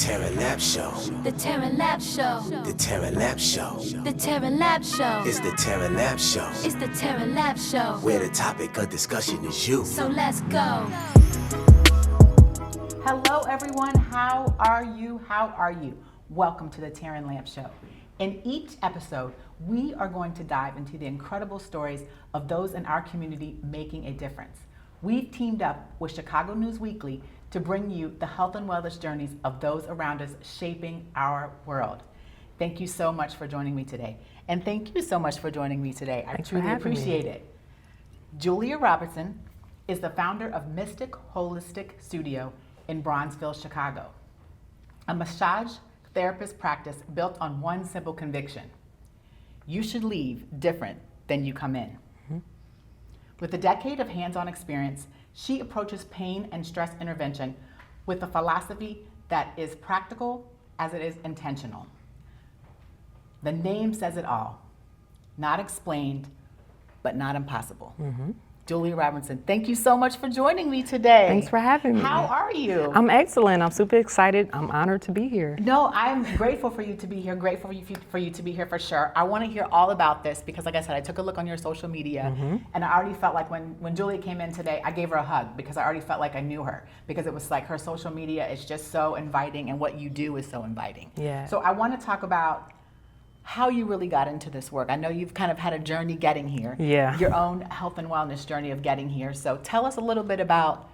Terran Lab Show. The Terran Lab Show. The Terran Lab Show. The Terran Lab Show. It's the Terran Lab Show. It's the Terran Lab Show. Where the topic of discussion is you. So let's go. Hello everyone, how are you? How are you? Welcome to the Terran Lab Show. In each episode, we are going to dive into the incredible stories of those in our community making a difference. We've teamed up with Chicago News Weekly to bring you the health and wellness journeys of those around us shaping our world. Thank you so much for joining me today. And thank you so much for joining me today. I truly appreciate it. Julia Robertson is the founder of Mystic Holistic Studio in Bronzeville, Chicago, a massage therapist practice built on one simple conviction: you should leave different than you come in. With a decade of hands-on experience, she approaches pain and stress intervention with a philosophy that is practical as it is intentional. The name says it all: not explained, but not impossible. Julia Robinson, thank you so much for joining me today. Thanks for having me. How are you? I'm excellent. I'm super excited. I'm honored to be here. No, I'm grateful for you to be here. Grateful for you to be here for sure. I want to hear all about this because, like I said, I took a look on your social media, and I already felt like when Julia came in today, I gave her a hug because I already felt like I knew her, because it was like her social media is just so inviting, and what you do is so inviting. Yeah. So I want to talk about how you really got into this work. I know you've kind of had a journey getting here. Yeah. Your own health and wellness journey of getting here. So tell us a little bit about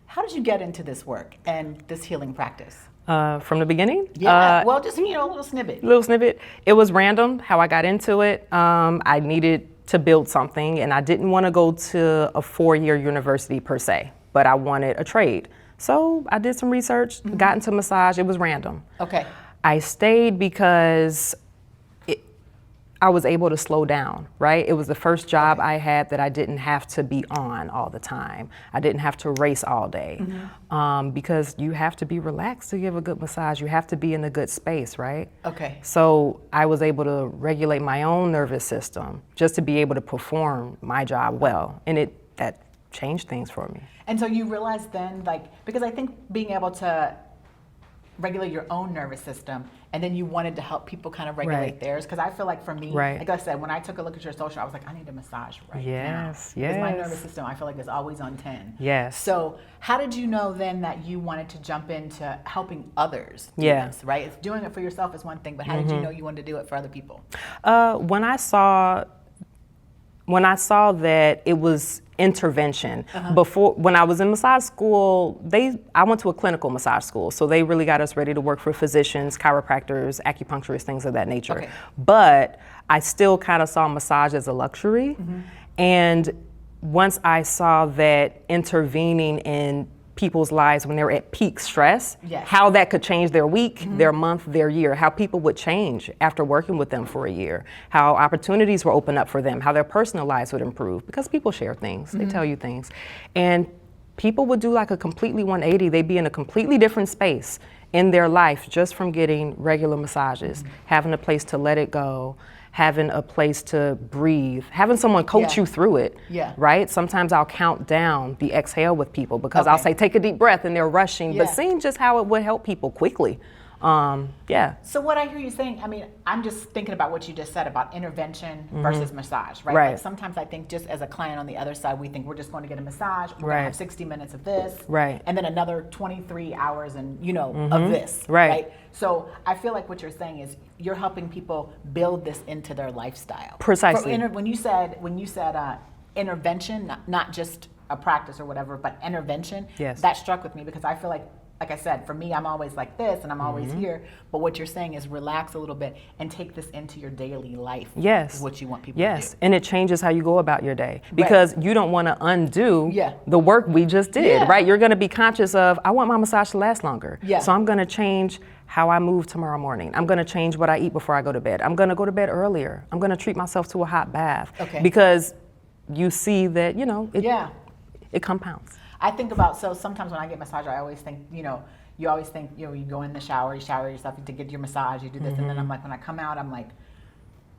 how did you get into this work and this healing practice? From the beginning? Yeah, well, just, a little snippet. Little snippet. It was random how I got into it. I needed to build something, and I didn't want to go to a 4-year university per se, but I wanted a trade. So I did some research, got into massage. It was random. Okay. I stayed because I was able to slow down, right? It was the first job I had that I didn't have to be on all the time. I didn't have to race all day, because you have to be relaxed to give a good massage. You have to be in a good space, right? Okay. So I was able to regulate my own nervous system just to be able to perform my job well, and that changed things for me. And so you realized then, because I think being able to regulate your own nervous system, and then you wanted to help people kind of regulate theirs, because I feel like for me, like I said, when I took a look at your social, I was like, I need a massage now. Yes. Because my nervous system, I feel like, is always on 10. Yes. So how did you know then that you wanted to jump into helping others do this, right? It's doing it for yourself is one thing, but how did you know you wanted to do it for other people? When I saw that it was intervention. Before, when I was in massage school, I went to a clinical massage school, so they really got us ready to work for physicians, chiropractors, acupuncturists, things of that nature. Okay. But I still kind of saw massage as a luxury. And once I saw that intervening in people's lives when they're at peak stress, how that could change their week, their month, their year, how people would change after working with them for a year, how opportunities were open up for them, how their personal lives would improve, because people share things, they tell you things. And people would do like a completely 180, they'd be in a completely different space in their life just from getting regular massages, having a place to let it go, having a place to breathe, having someone coach you through it, right? Sometimes I'll count down the exhale with people because I'll say, take a deep breath, and they're rushing, but seeing just how it would help people quickly. So what I hear you saying, I'm just thinking about what you just said about intervention versus massage, right? Like sometimes I think just as a client on the other side, we think we're just going to get a massage, we're going to have 60 minutes of this, and then another 23 hours of this, right? So I feel like what you're saying is you're helping people build this into their lifestyle. Precisely. When you said intervention, not just a practice or whatever, but intervention, that struck with me because I feel like I said, for me, I'm always like this and I'm always here. But what you're saying is relax a little bit and take this into your daily life. Is what you want people to do. And it changes how you go about your day because you don't want to undo the work we just did, right? You're going to be conscious of, I want my massage to last longer. So I'm going to change how I move tomorrow morning. I'm going to change what I eat before I go to bed. I'm going to go to bed earlier. I'm going to treat myself to a hot bath because you see that, it compounds. I think about, so sometimes when I get massage, I always think, you always think, you go in the shower, you shower yourself to get your massage, you do this, and then I'm like, when I come out, I'm like,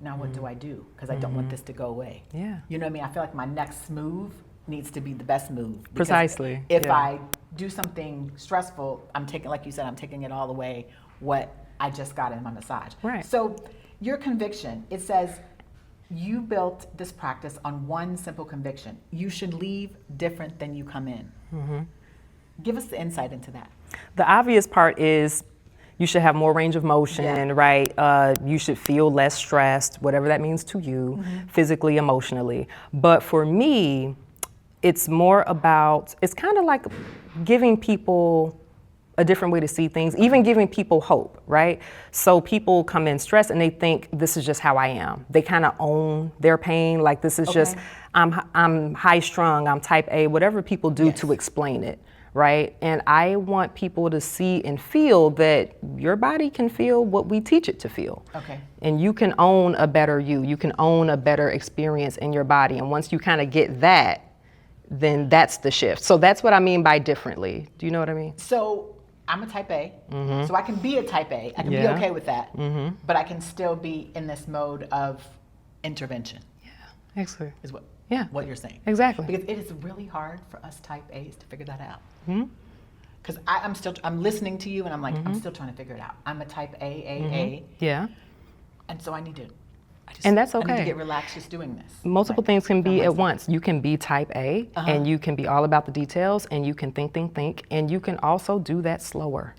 now what do I do? Because I don't want this to go away. You know what I mean? I feel like my next move needs to be the best move. Precisely. If I do something stressful, I'm taking, like you said, I'm taking it all away what I just got in my massage. Right. So your conviction, it says you built this practice on one simple conviction. You should leave different than you come in. Give us the insight into that. The obvious part is you should have more range of motion, right? You should feel less stressed, whatever that means to you, physically, emotionally. But for me, it's more about, it's kind of like giving people a different way to see things, even giving people hope, right? So people come in stressed and they think this is just how I am. They kind of own their pain, like this is just, I'm high strung, I'm type A, whatever people do to explain it, right? And I want people to see and feel that your body can feel what we teach it to feel. Okay. And you can own a better you. You can own a better experience in your body. And once you kind of get that, then that's the shift. So that's what I mean by differently. Do you know what I mean? So I'm a type A, so I can be a type A. I can be okay with that, but I can still be in this mode of intervention. Yeah, excellent. Is what Yeah. what you're saying. Exactly. Because it is really hard for us type A's to figure that out. Because I'm listening to you and I'm like, I'm still trying to figure it out. I'm a type A. Yeah. And so I need to, And that's I need to okay. get relaxed just doing this. Multiple things can be at once. You can be type A and you can be all about the details and you can think, and you can also do that slower.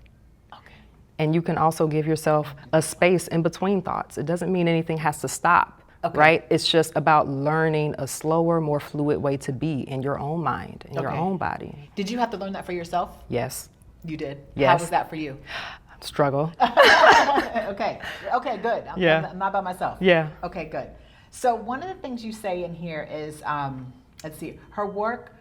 Okay. And you can also give yourself a space in between thoughts. It doesn't mean anything has to stop, right? It's just about learning a slower, more fluid way to be in your own mind, in your own body. Did you have to learn that for yourself? Yes. You did? Yes. How was that for you? Struggle. Okay, good. I'm not by myself. Yeah. Okay, good. So one of the things you say in here is, let's see, her work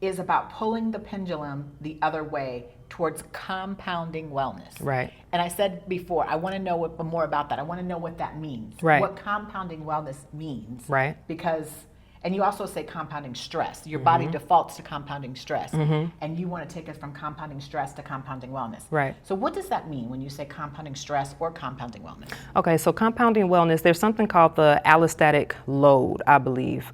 is about pulling the pendulum the other way towards compounding wellness. Right. And I said before, I want to know more about that. I want to know what that means. Right. What compounding wellness means. Right. Because, and you also say compounding stress. Your body defaults to compounding stress. And you want to take us from compounding stress to compounding wellness. Right. So what does that mean when you say compounding stress or compounding wellness? Okay, so compounding wellness, there's something called the allostatic load, I believe.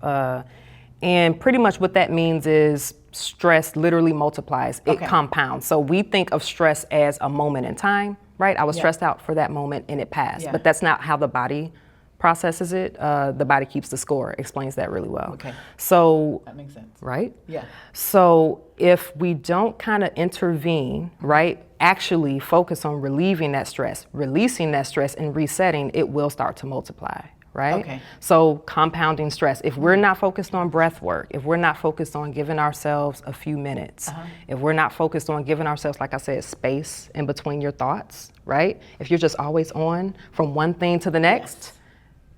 And pretty much what that means is stress literally multiplies, it compounds. So we think of stress as a moment in time, right? I was stressed out for that moment and it passed, but that's not how the body processes it. The body keeps the score, explains that really well. Okay. So That makes sense. right? Yeah. So if we don't kind of intervene, right, actually focus on relieving that stress, releasing that stress and resetting, it will start to multiply, right? Okay. So compounding stress, if we're not focused on breath work, if we're not focused on giving ourselves a few minutes, if we're not focused on giving ourselves, like I said, space in between your thoughts, right? If you're just always on from one thing to the next,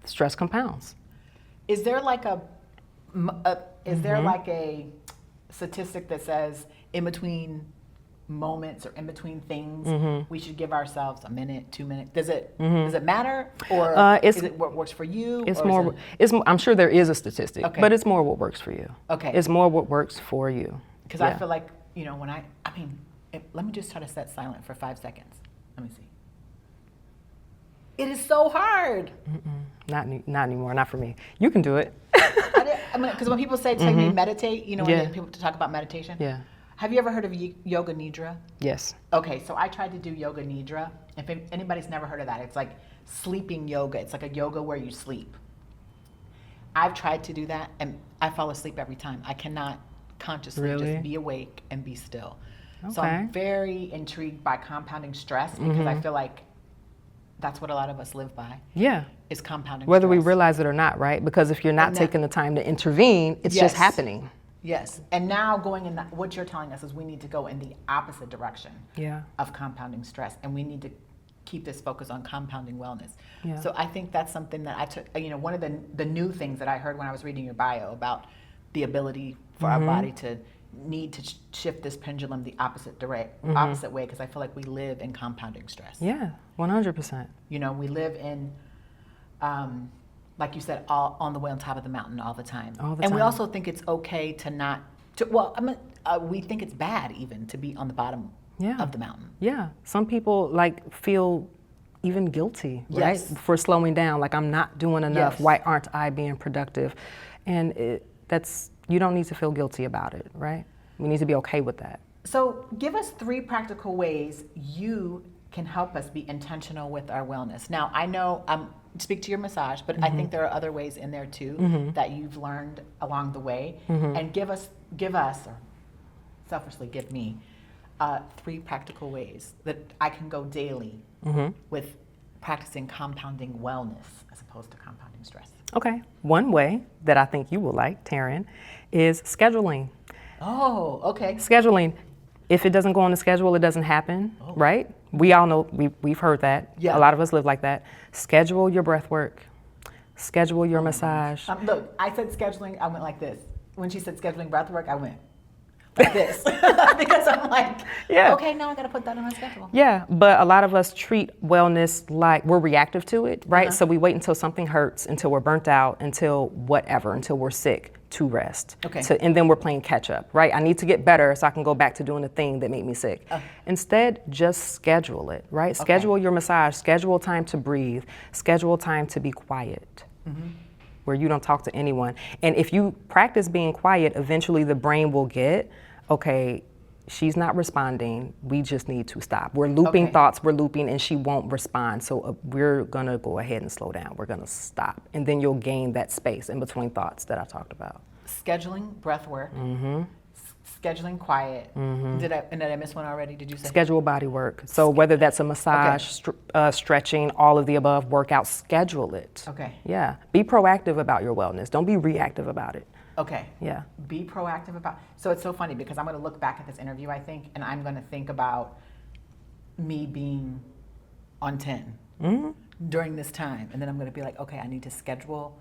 stress compounds. Is there like a statistic that says in between moments or in between things we should give ourselves a minute, 2 minutes? Does it matter, or is it what works for you? It's or more. I'm sure there is a statistic, Okay. but it's more what works for you. Okay. It's more what works for you. Because I feel like, when let me just try to set silent for 5 seconds. Let me see. It is so hard. Not anymore. Not for me. You can do it. Because when people say take me meditate, when people talk about meditation. Yeah. Have you ever heard of yoga nidra? Yes. Okay, so I tried to do yoga nidra. If anybody's never heard of that, it's like sleeping yoga. It's like a yoga where you sleep. I've tried to do that, and I fall asleep every time. I cannot consciously just be awake and be still. Okay. So I'm very intrigued by compounding stress because I feel like that's what a lot of us live by. Yeah. Is compounding Whether stress. we realize it or not, right? Because if you're not taking the time to intervene, it's just happening. Yes. And now what you're telling us is we need to go in the opposite direction of compounding stress. And we need to keep this focus on compounding wellness. Yeah. So I think that's something that I took, one of the new things that I heard when I was reading your bio about the ability for our body to need to shift this pendulum the opposite way, because I feel like we live in compounding stress. Yeah, 100%. We live in, like you said, all on the way on top of the mountain all the time. And we also think it's okay we think it's bad even to be on the bottom of the mountain. Yeah, some people feel even guilty, right, for slowing down. Like, I'm not doing enough. Why aren't I being productive? And you don't need to feel guilty about it, right? We need to be okay with that. So give us 3 practical ways you can help us be intentional with our wellness. Now, I know, speak to your massage, but I think there are other ways in there too that you've learned along the way. And give us, or selfishly give me, 3 practical ways that I can go daily with practicing compounding wellness as opposed to compounding stress. Okay. One way that I think you will like, Taryn, is scheduling. Oh, okay. Scheduling. If it doesn't go on the schedule, it doesn't happen, right? We all know, we've heard that. Yeah. A lot of us live like that. Schedule your breath work. Schedule your massage. Look, I said scheduling, I went like this. When she said scheduling breath work, I went like this. Because I'm like, okay, now I got to put that on my schedule. Yeah, but a lot of us treat wellness like we're reactive to it, right? So we wait until something hurts, until we're burnt out, until whatever, until we're sick to rest. Okay. And then we're playing catch up, right? I need to get better so I can go back to doing the thing that made me sick. Instead, just schedule it, right? Schedule your massage, schedule time to breathe, schedule time to be quiet. Where you don't talk to anyone. And if you practice being quiet, eventually the brain will get, okay, she's not responding, we just need to stop. We're looping thoughts, we're looping, and she won't respond. So we're gonna go ahead and slow down. We're gonna stop. And then you'll gain that space in between thoughts that I talked about. Scheduling breath work, scheduling quiet. Did I miss one already? Did you say? Schedule body work. So whether that's a massage, stretching, all of the above, workout, schedule it. Okay. Yeah, be proactive about your wellness. Don't be reactive about it. Okay. Yeah. Be proactive about. So it's so funny because I'm going to look back at this interview, I think, and I'm going to think about me being on 10 during this time, and then I'm going to be like, okay, I need to schedule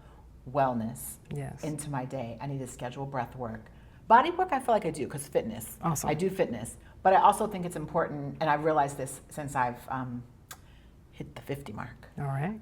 wellness into my day. I need to schedule breath work. Body work, I feel like I do because fitness. Awesome. I do fitness, but I also think it's important, and I've realized this since I've hit the 50 mark. All right.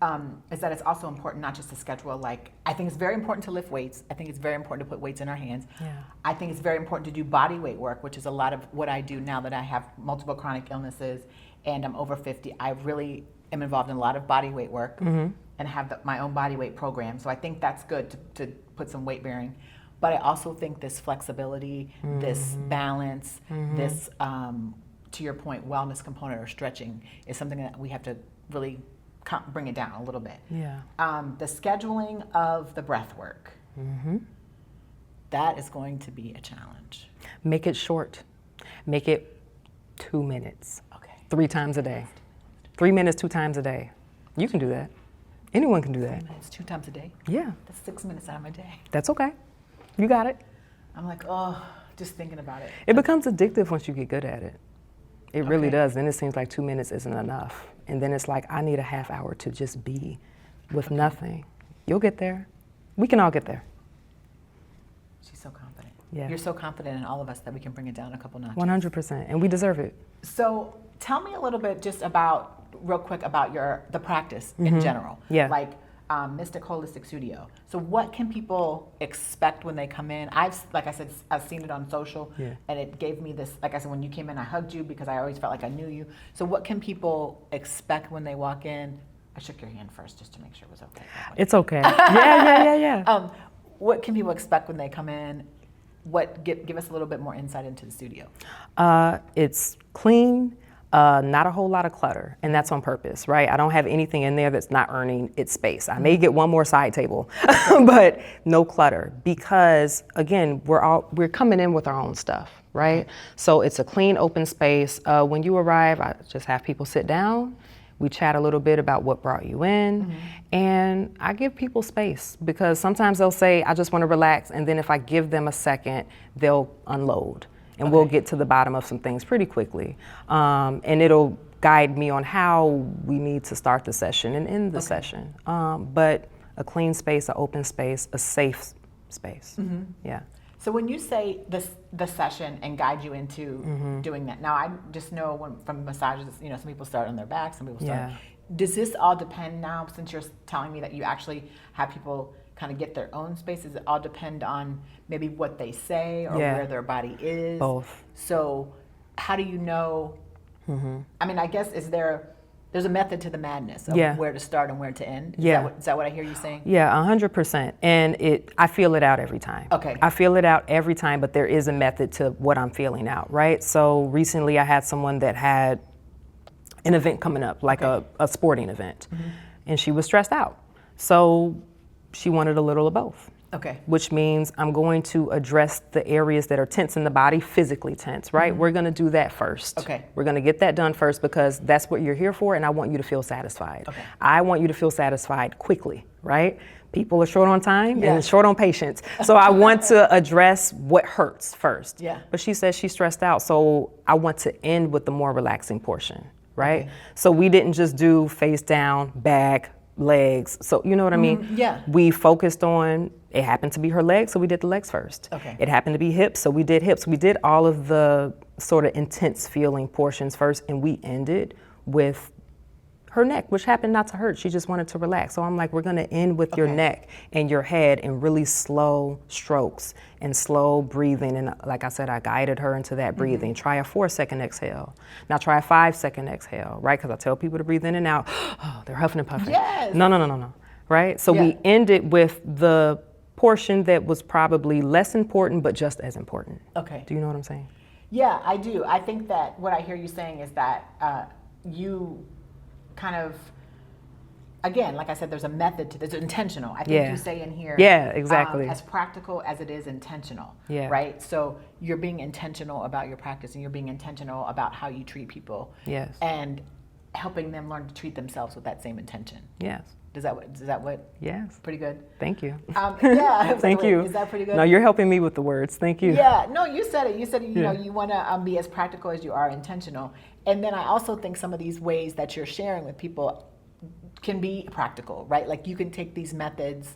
Is that it's also important not just to schedule, like, I think it's very important to lift weights. I think it's very important to put weights in our hands. Yeah. I think it's very important to do body weight work, which is a lot of what I do now that I have multiple chronic illnesses and I'm over 50. I really am involved in a lot of body weight work and have my own body weight program. So I think that's good to put some weight bearing. But I also think this flexibility, this balance, this, to your point, wellness component or stretching is something that we have to really bring it down a little bit. Yeah. The scheduling of the breath work, that is going to be a challenge. Make it short. Make it 2 minutes. Okay. 3 times a day. 3 minutes, 2 times a day. You can do that. Anyone can do that. 3 minutes, 2 times a day? Yeah. That's 6 minutes out of my day. That's okay. You got it. I'm like, oh, just thinking about it. It becomes addictive once you get good at it. It really does. Then it seems like 2 minutes isn't enough. And then it's like, I need a half hour to just be with nothing. You'll get there. We can all get there. She's so confident. Yeah. You're so confident in all of us that we can bring it down a couple notches. 100%. And we deserve it. So tell me a little bit just about, real quick, about the practice in general. Yeah. Like Mystic Holistic Studio. So what can people expect when they come in? Like I said, I've seen it on social, and it gave me this, like I said, when you came in, I hugged you because I always felt like I knew you. So what can people expect when they walk in? I shook your hand first just to make sure it was okay. It's okay. Yeah. What can people expect when they come in? Give us a little bit more insight into the studio. It's clean. Not a whole lot of clutter, and that's on purpose, right? I don't have anything in there that's not earning its space. I may get one more side table, but no clutter because, again, we're coming in with our own stuff, right? So it's a clean, open space. When you arrive, I just have people sit down. We chat a little bit about what brought you in, and I give people space because sometimes they'll say, I just want to relax, and then if I give them a second, they'll unload. And we'll get to the bottom of some things pretty quickly. And it'll guide me on how we need to start the session and end the session. But a clean space, an open space, a safe space. Yeah. So when you say the session and guide you into doing that, now I just know from massages, some people start on their back, some people start. Does this all depend now, since you're telling me that you actually have people kind of get their own space? Does it all depend on maybe what they say or where their body is? Both. So how do you know? I mean, I guess, is there There's a method to the madness of where to start and where to end. Is that what I hear you saying? Yeah, 100%. And I feel it out every time. Okay. I feel it out every time, but there is a method to what I'm feeling out, right? So recently I had someone that had an event coming up, like a sporting event, and she was stressed out. So she wanted a little of both. Okay. Which means I'm going to address the areas that are tense in the body, physically tense, right? We're going to do that first. Okay. We're going to get that done first because that's what you're here for, and I want you to feel satisfied. Okay. I want you to feel satisfied quickly, right? People are short on time and short on patience. So I want to address what hurts first. Yeah. But she says she's stressed out, so I want to end with the more relaxing portion, right? Okay. So we didn't just do face down, back, legs. So you know what I mean? Yeah. We focused on, it happened to be her legs, so we did the legs first. Okay. It happened to be hips, so we did hips. We did all of the sort of intense feeling portions first, and we ended with her neck, which happened not to hurt. She just wanted to relax. So I'm like, we're gonna end with your neck and your head and really slow strokes and slow breathing. And like I said, I guided her into that breathing. Try a 4-second exhale. Now try a 5-second exhale, right? Because I tell people to breathe in and out. Oh, they're huffing and puffing. Yes. No. Right? So we ended with the portion that was probably less important, but just as important. Okay. Do you know what I'm saying? Yeah, I do. I think that what I hear you saying is that you kind of, again, like I said, there's a method to this, intentional. I think you say in here. Yeah, exactly. As practical as it is intentional. Yeah. Right? So you're being intentional about your practice and you're being intentional about how you treat people. Yes. And helping them learn to treat themselves with that same intention. Yes. Is that what? Yes. Pretty good. Thank you. Yeah. Thank you. Is that pretty good? No, you're helping me with the words. Thank you. Yeah. No, you said it. You said, you know, you want to be as practical as you are intentional. And then I also think some of these ways that you're sharing with people can be practical, right? Like you can take these methods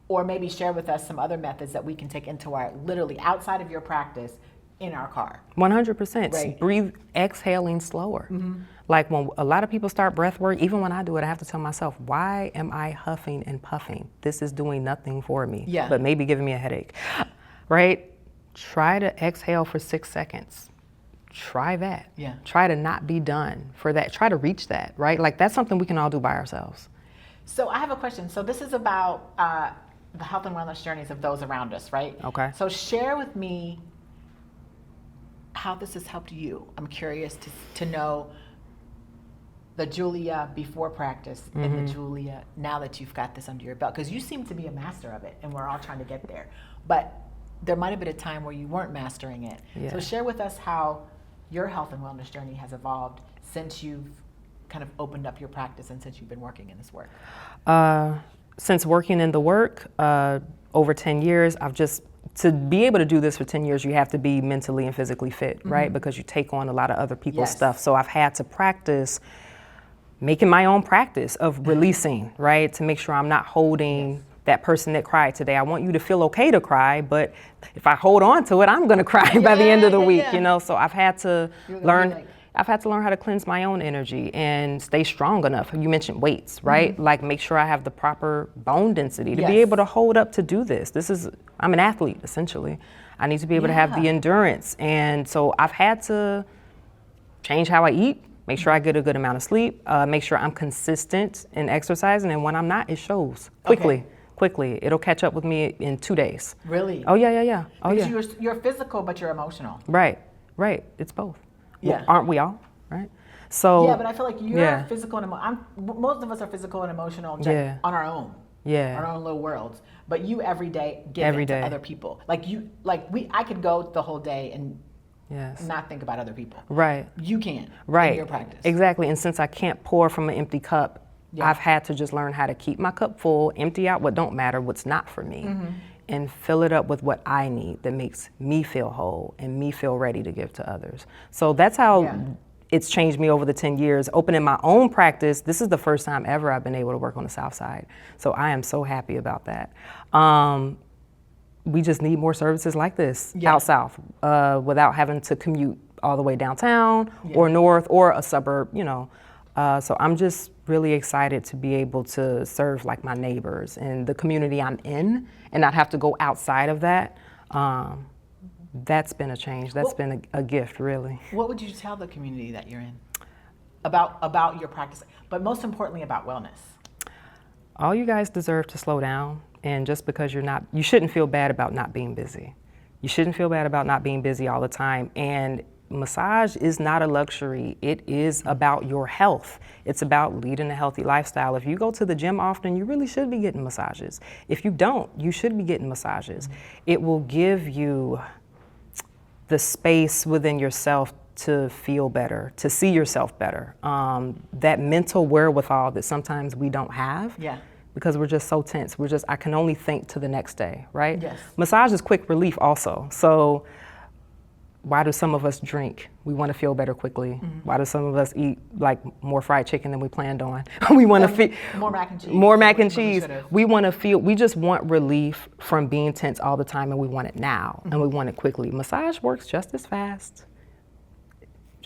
or maybe share with us some other methods that we can take into our, literally outside of your practice, in our car. 100%. Right. Breathe, exhaling slower. Like when a lot of people start breath work, even when I do it, I have to tell myself, why am I huffing and puffing? This is doing nothing for me, but maybe giving me a headache, right? Try to exhale for 6 seconds. Try that. Yeah. Try to not be done for that. Try to reach that, right? Like that's something we can all do by ourselves. So I have a question. So this is about the health and wellness journeys of those around us, right? Okay. So share with me how this has helped you. I'm curious to know the Julia before practice and the Julia now that you've got this under your belt, because you seem to be a master of it and we're all trying to get there. But there might have been a time where you weren't mastering it. Yeah. So share with us how your health and wellness journey has evolved since you've kind of opened up your practice and since you've been working in this work. Since working in the work, over 10 years, to be able to do this for 10 years, you have to be mentally and physically fit, right? Because you take on a lot of other people's stuff. So I've had to practice making my own practice of releasing, right? To make sure I'm not holding that person that cried today. I want you to feel okay to cry, but if I hold on to it, I'm gonna cry by the end of the week, you know? So I've had to learn how to cleanse my own energy and stay strong enough. You mentioned weights, right? Like make sure I have the proper bone density to be able to hold up to do this. I'm an athlete, essentially. I need to be able to have the endurance. And so I've had to change how I eat, make sure I get a good amount of sleep, make sure I'm consistent in exercising, and when I'm not, it shows quickly. Quickly. It'll catch up with me in 2 days. Really? Oh, yeah. Oh, because you're physical, but you're emotional. Right. It's both. Yeah. Well, aren't we all? Right? So. Yeah, but I feel like you're physical and most of us are physical and emotional just on our own. Yeah. Our own little worlds. But you every day give it to other people. I could go the whole day and not think about other people. Right. You can. Right. In your practice. Exactly. And since I can't pour from an empty cup, I've had to just learn how to keep my cup full, empty out what don't matter, what's not for me, and fill it up with what I need that makes me feel whole and me feel ready to give to others. So that's how it's changed me over the 10 years. Opening my own practice, this is the first time ever I've been able to work on the South Side. So I am so happy about that. We just need more services like this out South without having to commute all the way downtown or north or a suburb, you know. So I'm just really excited to be able to serve like my neighbors and the community I'm in and not have to go outside of that. That's been a change. That's been a gift, really. What would you tell the community that you're in? about your practice, but most importantly about wellness? All you guys deserve to slow down, and just because you shouldn't feel bad about not being busy. You shouldn't feel bad about not being busy all the time. And massage is not a luxury. It is about your health. It's about leading a healthy lifestyle. If you go to the gym often, you really should be getting massages. If you don't, you should be getting massages. It will give you the space within yourself to feel better, to see yourself better. That mental wherewithal that sometimes we don't have. Yeah. Because we're just so tense. I can only think to the next day, right? Yes. Massage is quick relief also. So why do some of us drink? We want to feel better quickly. Why do some of us eat like more fried chicken than we planned on? We want to feel more mac and cheese. More mac and cheese. We want to feel, we just want relief from being tense all the time, and we want it now, and we want it quickly. Massage works just as fast.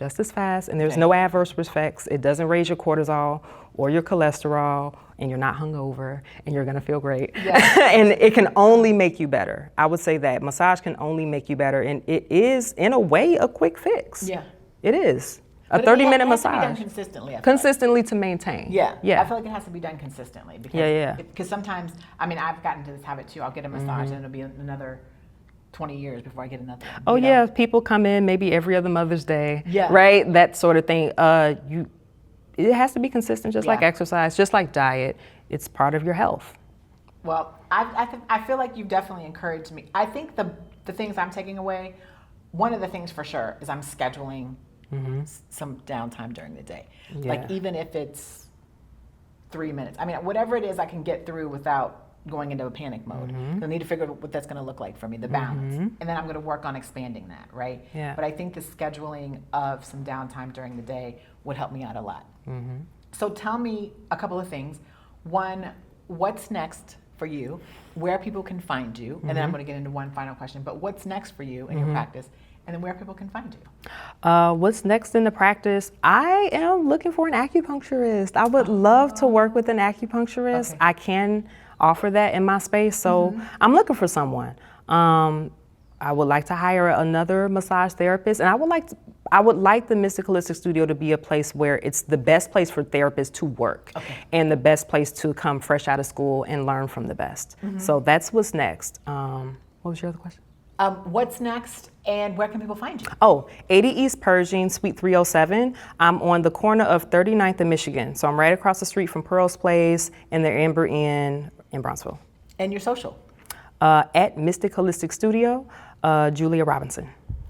And there's no adverse effects. It doesn't raise your cortisol or your cholesterol, and you're not hungover, and you're gonna feel great. Yeah. And it can only make you better. I would say that massage can only make you better, and it is, in a way, a quick fix. Yeah. It is. A 30-minute massage. It has to be done consistently. Consistently to maintain. Yeah. Yeah. I feel like it has to be done consistently. Because Because sometimes, I mean, I've gotten to this habit too. I'll get a massage, and it'll be another 20 years before I get another one. Oh yeah, people come in maybe every other Mother's Day, Yeah. right? That sort of thing. It has to be consistent, just like exercise, just like diet. It's part of your health. Well, I feel like you've definitely encouraged me. I think the things I'm taking away, one of the things for sure is I'm scheduling some downtime during the day. Yeah. Like even if it's 3 minutes. I mean, whatever it is I can get through without going into a panic mode. I need to figure out what that's going to look like for me, the balance. And then I'm going to work on expanding that, right? Yeah. But I think the scheduling of some downtime during the day would help me out a lot. So tell me a couple of things. One, what's next for you? Where people can find you? And then I'm going to get into one final question. But what's next for you in your practice? And then where people can find you? What's next in the practice? I am looking for an acupuncturist. I would love to work with an acupuncturist. Okay. I can offer that in my space, so I'm looking for someone. I would like to hire another massage therapist, and I would like the Mystic Holistic Studio to be a place where it's the best place for therapists to work, and the best place to come fresh out of school and learn from the best. So that's what's next. What was your other question? What's next, and where can people find you? Oh, 80 East Pershing, Suite 307. I'm on the corner of 39th and Michigan. So I'm right across the street from Pearl's Place and the Amber Inn in Brownsville. And your social? At Mystic Holistic Studio, Julia Robinson.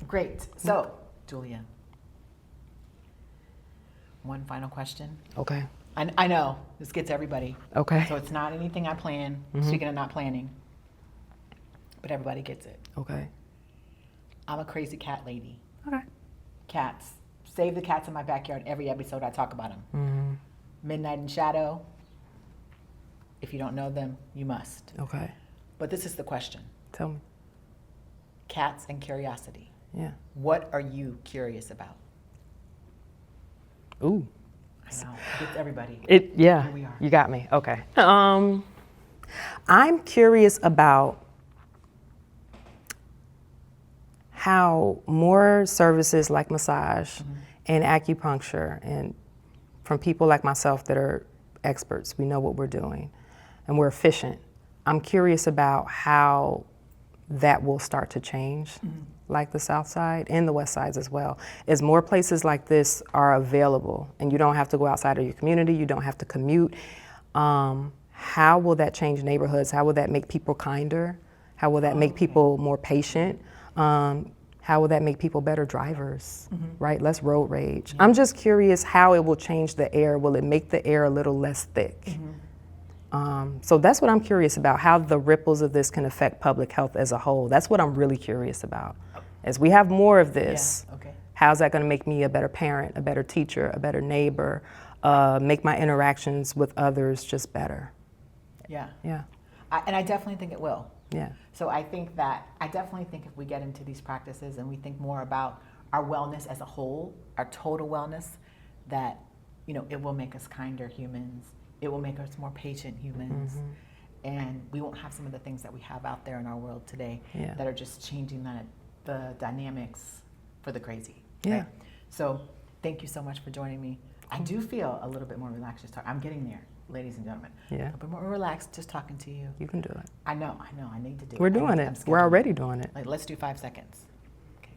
Great. So, Julia, one final question. Okay. I know this gets everybody. Okay. So it's not anything I plan, speaking of not planning, but everybody gets it. Okay. I'm a crazy cat lady. Okay. Cats. Save the cats in my backyard. Every episode I talk about them. Midnight in Shadow. If you don't know them, you must. Okay. But this is the question. Tell me. Cats and curiosity. Yeah. What are you curious about? Ooh. I know. It gets everybody. Yeah. Here we are. You got me. Okay. I'm curious about how more services like massage and acupuncture, and from people like myself that are experts, we know what we're doing, and we're efficient. I'm curious about how that will start to change, like the South Side and the West Sides as well. As more places like this are available, and you don't have to go outside of your community, you don't have to commute, how will that change neighborhoods? How will that make people kinder? How will that make people more patient? How will that make people better drivers, right? Less road rage. I'm just curious how it will change the air. Will it make the air a little less thick? So that's what I'm curious about, how the ripples of this can affect public health as a whole. That's what I'm really curious about. As we have more of this, how's that gonna make me a better parent, a better teacher, a better neighbor, make my interactions with others just better? Yeah. Yeah. And I definitely think it will. Yeah. So I definitely think if we get into these practices and we think more about our wellness as a whole, our total wellness, that, you know, it will make us kinder humans. It will make us more patient humans. And we won't have some of the things that we have out there in our world today that are just changing the dynamics for the crazy. Yeah. Right? So thank you so much for joining me. I do feel a little bit more relaxed just talking. I'm getting there, ladies and gentlemen. Yeah. A little bit more relaxed just talking to you. You can do it. I know. I need to do We're it. doing I'm it. We're scheduling. already doing it. Like, let's do 5 seconds. Okay.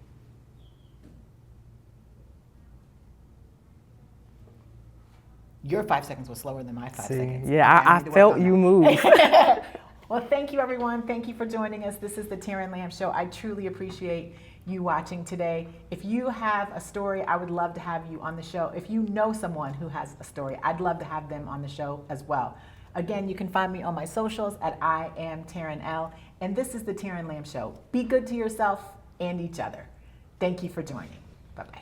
Your 5 seconds was slower than my 5 seconds. Yeah, I need to work felt on you that. move. Well, thank you, everyone. Thank you for joining us. This is the Taryn Lamb Show. I truly appreciate you watching today. If you have a story, I would love to have you on the show. If you know someone who has a story, I'd love to have them on the show as well. Again, you can find me on my socials at I am Taryn L. And this is the Taryn Lamb Show. Be good to yourself and each other. Thank you for joining. Bye-bye.